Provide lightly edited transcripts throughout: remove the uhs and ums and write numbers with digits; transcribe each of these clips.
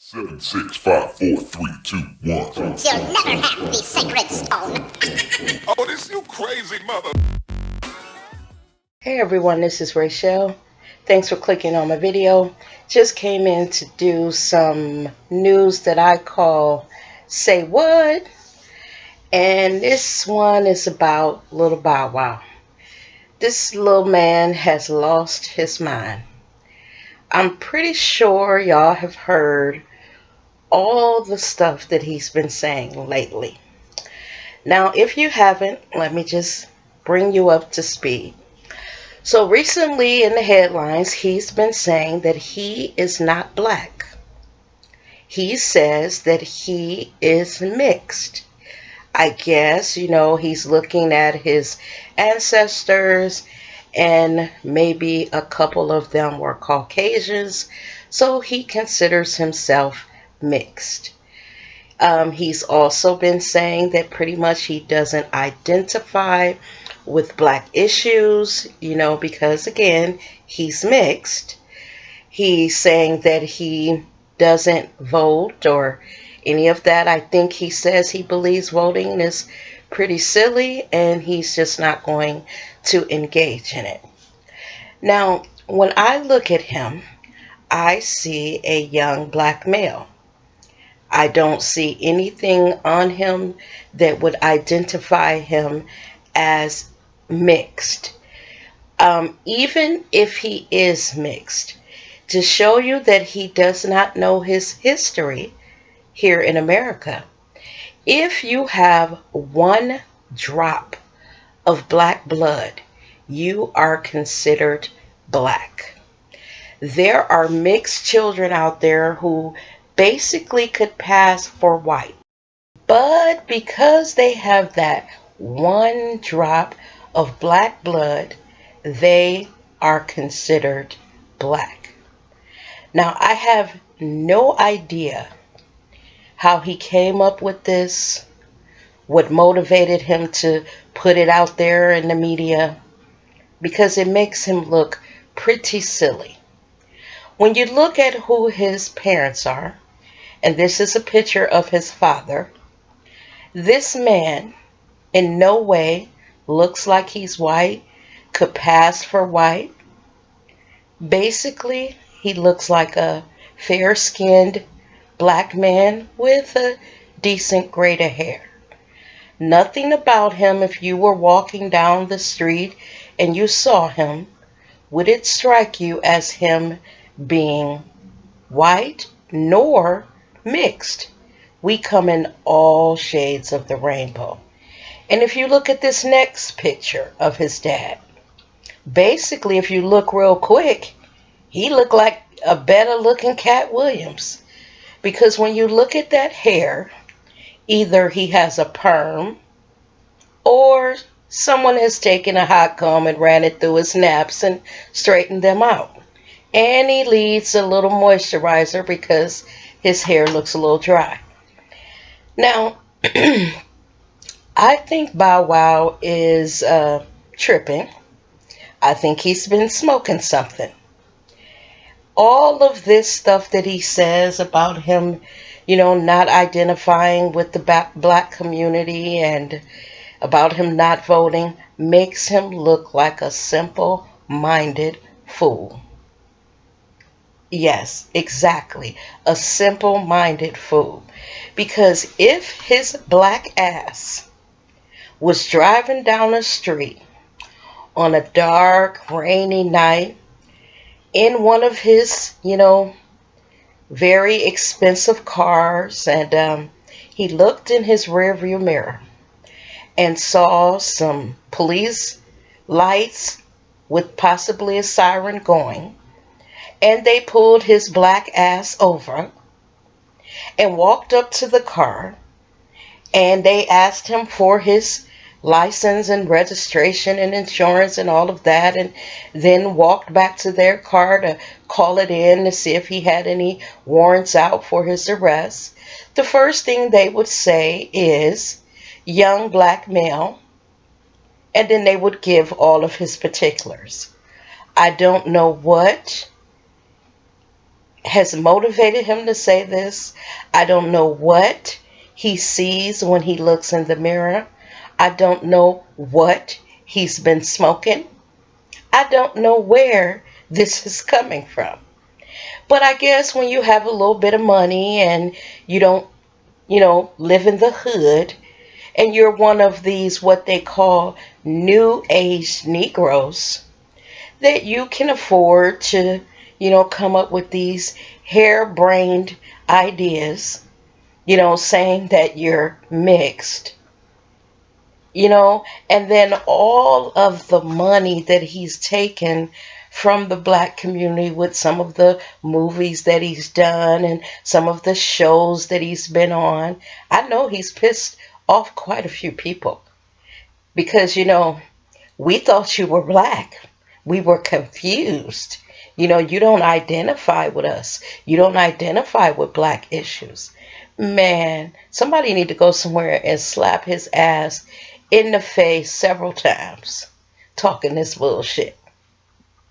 Seven, 6, 5, 4, 3, 2, 1. You'll never have the sacred stone. Oh, this you crazy mother. Hey everyone, this is Rachel. Thanks for clicking on my video. Just came in to do some news that I call Say What? And this one is about Little Bow Wow. This little man has lost his mind. I'm pretty sure y'all have heard all the stuff that he's been saying lately. Now, if you haven't, let me just bring you up to speed. So recently in the headlines, he's been saying that he is not black. He says that he is mixed. I guess, he's looking at his ancestors and maybe a couple of them were Caucasians, so he considers himself mixed. He's also been saying that pretty much he doesn't identify with black issues, because again, he's mixed. He's saying that he doesn't vote or any of that. I think he says he believes voting is pretty silly and he's just not going to engage in it. Now, when I look at him, I see a young black male. I don't see anything on him that would identify him as mixed. Even if he is mixed, to show you that he does not know his history here in America, if you have one drop of black blood, you are considered black. There are mixed children out there who basically could pass for white. But because they have that one drop of black blood, they are considered black. Now, I have no idea how he came up with this, what motivated him to put it out there in the media, because it makes him look pretty silly. When you look at who his parents are, and this is a picture of his father, this man in no way looks like he's white, could pass for white. Basically, he looks like a fair-skinned black man with a decent grade of hair. Nothing about him, if you were walking down the street and you saw him, would it strike you as him being white nor mixed. We come in all shades of the rainbow. And if you look at this next picture of his dad, basically, if you look real quick, he looked like a better looking Cat Williams. Because when you look at that hair, either he has a perm or someone has taken a hot comb and ran it through his naps and straightened them out. And he needs a little moisturizer because his hair looks a little dry. Now, I think Bow Wow is tripping. I think he's been smoking something. All of this stuff that he says about him, not identifying with the black community and about him not voting makes him look like a simple-minded fool. Yes, exactly. A simple-minded fool. Because if his black ass was driving down the street on a dark, rainy night in one of his, very expensive cars, and he looked in his rearview mirror and saw some police lights with possibly a siren going, and they pulled his black ass over and walked up to the car, and they asked him for his license and registration and insurance and all of that, and then walked back to their car to call it in to see if he had any warrants out for his arrest. The first thing they would say is young black male, and then they would give all of his particulars. I don't know what has motivated him to say this. I don't know what he sees when he looks in the mirror. I don't know what he's been smoking. I don't know where this is coming from. But I guess when you have a little bit of money and you don't, live in the hood, and you're one of these what they call new age Negroes, that you can afford to, come up with these harebrained ideas, saying that you're mixed, and then all of the money that he's taken from the black community with some of the movies that he's done and some of the shows that he's been on. I know he's pissed off quite a few people because, we thought you were black. We were confused. You don't identify with us. You don't identify with black issues. Man, somebody need to go somewhere and slap his ass in the face several times talking this bullshit.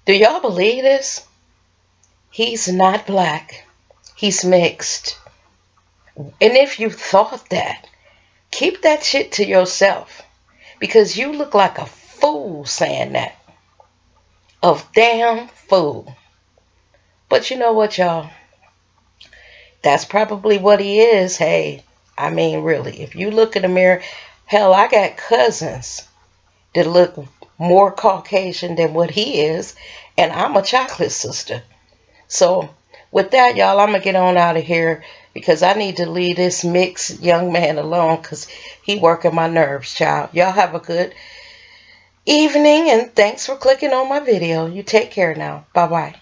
Do y'all believe this? He's not black. He's mixed. And if you thought that, keep that shit to yourself because you look like a fool saying that. A damn fool. But you know what, y'all? That's probably what he is. Hey, I mean, really, if you look in the mirror, hell, I got cousins that look more Caucasian than what he is, and I'm a chocolate sister. So, with that, y'all, I'm going to get on out of here because I need to leave this mixed young man alone because he working my nerves, child. Y'all have a good evening, and thanks for clicking on my video. You take care now. Bye-bye.